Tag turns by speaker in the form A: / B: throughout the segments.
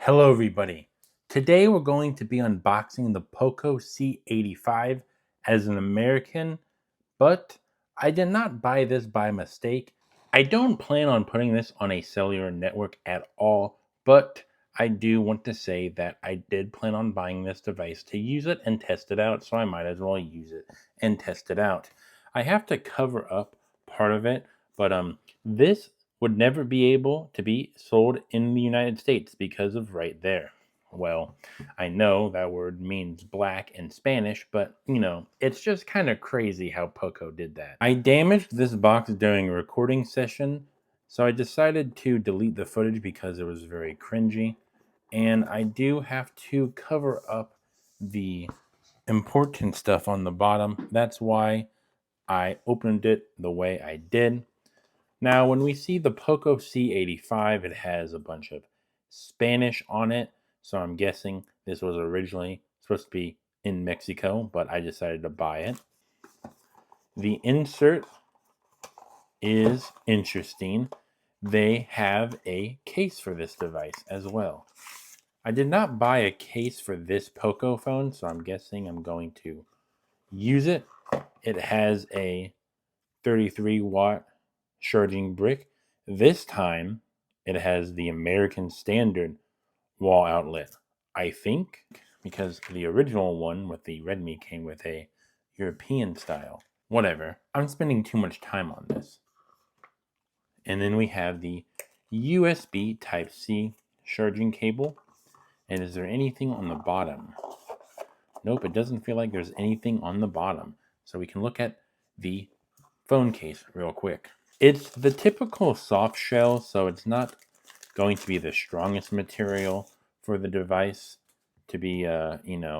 A: Hello everybody. Today we're going to be unboxing the Poco C85 as an American, but I did not buy this by mistake. I don't plan on putting this on a cellular network at all, but I do want to say that I did plan on buying this device to use it and test it out, so I might as well use it and test it out. I have to cover up part of it, but this would never be able to be sold in the United States because of right there. Well, I know that word means black in Spanish, but it's just kind of crazy how Poco did that. I damaged this box during a recording session, so I decided to delete the footage because it was very cringy. And I do have to cover up the important stuff on the bottom. That's why I opened it the way I did. Now, when we see the Poco C85, it has a bunch of Spanish on it. So I'm guessing this was originally supposed to be in Mexico, but I decided to buy it. The insert is interesting. They have a case for this device as well. I did not buy a case for this Poco phone, so I'm guessing I'm going to use it. It has a 33-watt charging brick. This time, it has the American standard wall outlet, I think, because the original one with the Redmi came with a European style. Whatever. I'm spending too much time on this. And then we have the USB Type-C charging cable. And is there anything on the bottom? Nope, it doesn't feel like there's anything on the bottom. So we can look at the phone case real quick. It's the typical soft shell, so it's not going to be the strongest material for the device to be,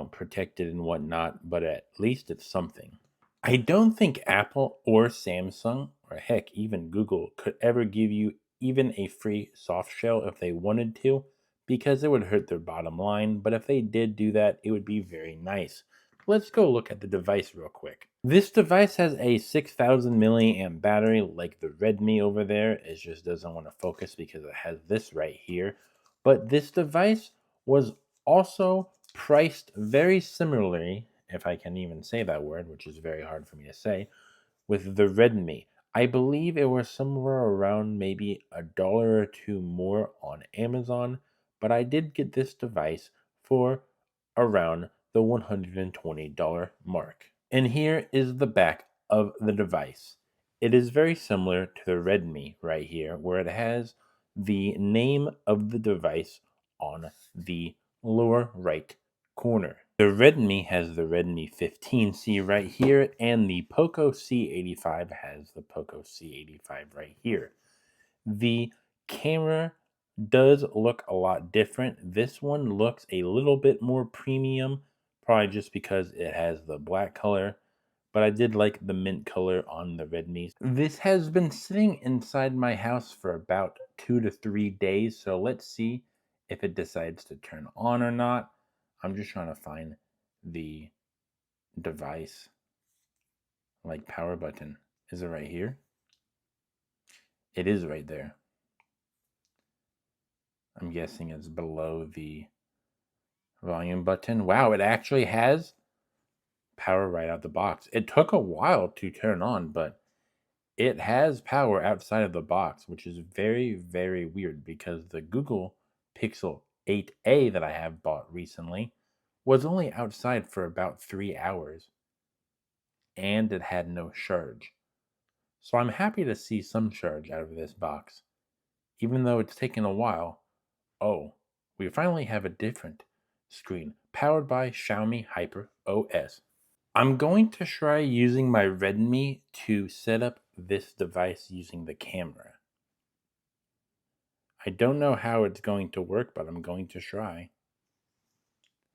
A: protected and whatnot, but at least it's something. I don't think Apple or Samsung, or heck, even Google, could ever give you even a free soft shell if they wanted to, because it would hurt their bottom line. But if they did do that, it would be very nice. Let's go look at the device real quick. This device has a 6,000 milliamp battery like the Redmi over there. It just doesn't want to focus because it has this right here. But this device was also priced very similarly, if I can even say that word, which is very hard for me to say, with the Redmi. I believe it was somewhere around maybe $1 or two more on Amazon, but I did get this device for around the $120 mark. And here is the back of the device. It is very similar to the Redmi right here, where it has the name of the device on the lower right corner. The Redmi has the Redmi 15C right here, and the Poco C85 has the Poco C85 right here. The camera does look a lot different. This one looks a little bit more premium, probably just because it has the black color, but I did like the mint color on the Redmi. This has been sitting inside my house for about 2 to 3 days, so let's see if it decides to turn on or not. I'm just trying to find the device, like power button. Is it right here? It is right there. I'm guessing it's below the volume button. Wow, it actually has power right out the box. It took a while to turn on, but it has power outside of the box, which is very, very weird because the Google Pixel 8a that I have bought recently was only outside for about 3 hours and it had no charge. So I'm happy to see some charge out of this box, even though it's taken a while. Oh, we finally have a different screen, powered by Xiaomi Hyper OS. I'm going to try using my Redmi to set up this device using the camera. I don't know how it's going to work, but I'm going to try.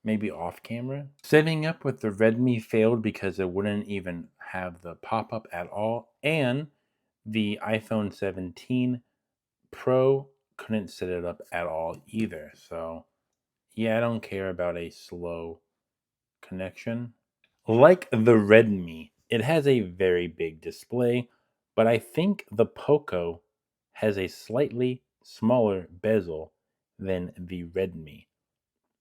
A: Maybe off camera? Setting up with the Redmi failed because it wouldn't even have the pop-up at all, and the iPhone 17 Pro couldn't set it up at all either. So, yeah, I don't care about a slow connection. Like the Redmi, it has a very big display, but I think the Poco has a slightly smaller bezel than the Redmi,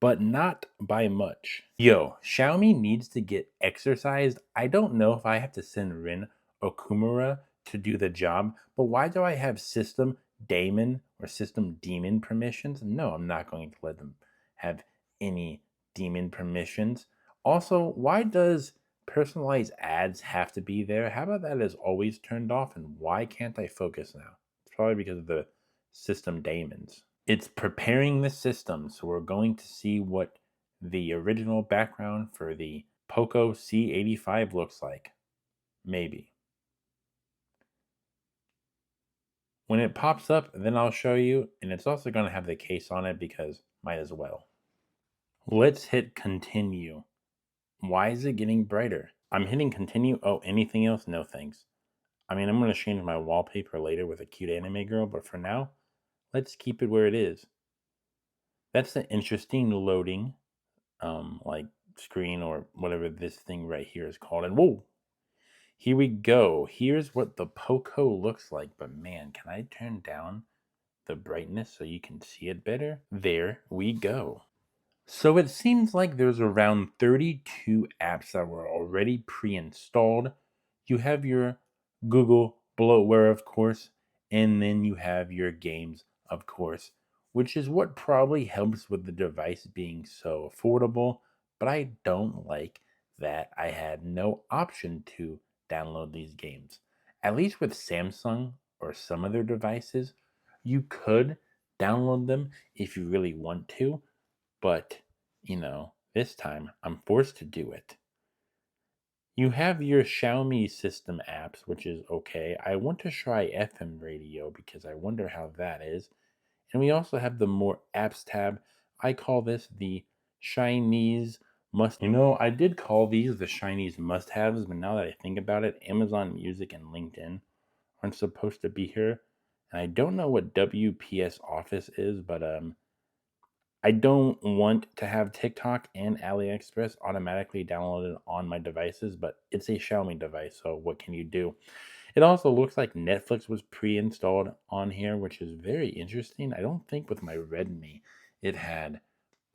A: but not by much. Yo, Xiaomi needs to get exercised. I don't know if I have to send Rin or Kumara to do the job, but why do I have system daemon or system demon permissions? No, I'm not going to let them have any demon permissions. Also, why does personalized ads have to be there? How about that is always turned off, and why can't I focus now? It's probably because of the system daemons. It's preparing the system, so we're going to see what the original background for the Poco C85 looks like. Maybe. When it pops up, then I'll show you, and it's also going to have the case on it because might as well. Let's hit continue. Why is it getting brighter? I'm hitting continue. Oh, anything else? No thanks. I mean, I'm going to change my wallpaper later with a cute anime girl, but for now, let's keep it where it is. That's an interesting loading, like screen or whatever this thing right here is called. And whoa, here we go. Here's what the Poco looks like. But man, can I turn down the brightness so you can see it better? There we go. So it seems like there's around 32 apps that were already pre-installed. You have your Google bloatware, of course, and then you have your games, of course, which is what probably helps with the device being so affordable. But I don't like that I had no option to download these games. At least with Samsung or some other devices, you could download them if you really want to, but, this time I'm forced to do it. You have your Xiaomi system apps, which is okay. I want to try FM radio because I wonder how that is. And we also have the more apps tab. I call this the Chinese must. I did call these the Chinese must haves, but now that I think about it, Amazon Music and LinkedIn aren't supposed to be here. And I don't know what WPS Office is, but I don't want to have TikTok and AliExpress automatically downloaded on my devices, but it's a Xiaomi device, so what can you do? It also looks like Netflix was pre-installed on here, which is very interesting. I don't think with my Redmi it had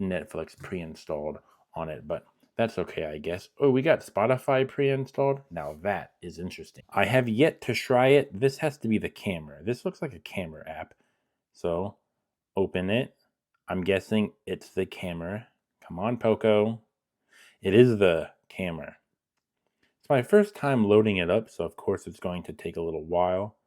A: Netflix pre-installed on it, but that's okay, I guess. Oh, we got Spotify pre-installed. Now that is interesting. I have yet to try it. This has to be the camera. This looks like a camera app. So open it. I'm guessing it's the camera. Come on, Poco. It is the camera. It's my first time loading it up, so of course it's going to take a little while.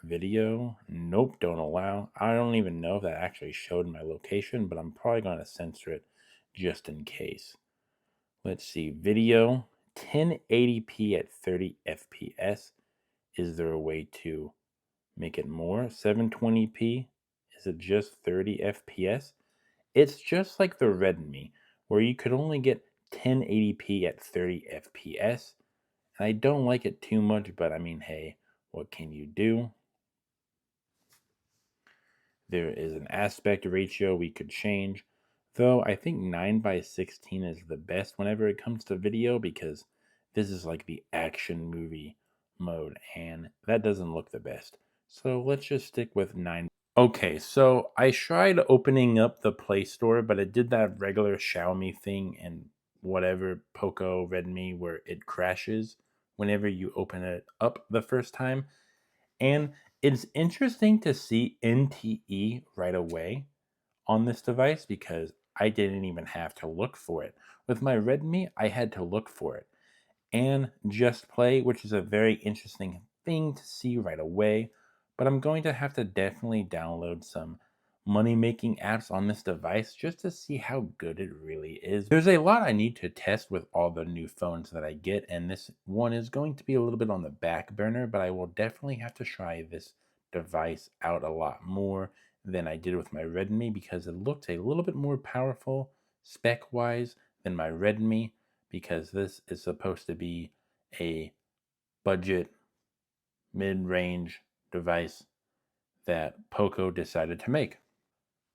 A: Video. Nope, don't allow. I don't even know if that actually showed my location, but I'm probably going to censor it just in case. Let's see. Video. 1080p at 30 FPS. Is there a way to make it more? 720p? Is it just 30 FPS? It's just like the Redmi, where you could only get 1080p at 30 FPS. And I don't like it too much, but I mean, hey, what can you do? There is an aspect ratio we could change, though I think 9:16 is the best whenever it comes to video because this is like the action movie mode, and that doesn't look the best. So let's just stick with 9. Okay, so I tried opening up the Play Store, but it did that regular Xiaomi thing and whatever Poco Redmi where it crashes whenever you open it up the first time. And it's interesting to see NTE right away on this device because I didn't even have to look for it. With my Redmi, I had to look for it. And Just Play, which is a very interesting thing to see right away. But I'm going to have to definitely download some money making apps on this device just to see how good it really is. There's a lot I need to test with all the new phones that I get, and this one is going to be a little bit on the back burner, but I will definitely have to try this device out a lot more than I did with my Redmi because it looked a little bit more powerful spec wise than my Redmi because this is supposed to be a budget mid-range device that Poco decided to make.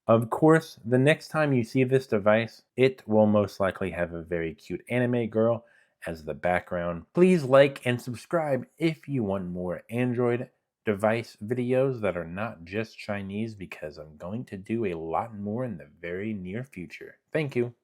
A: Of course, the next time you see this device, it will most likely have a very cute anime girl as the background. Please like and subscribe if you want more Android device videos that are not just Chinese because I'm going to do a lot more in the very near future. Thank you.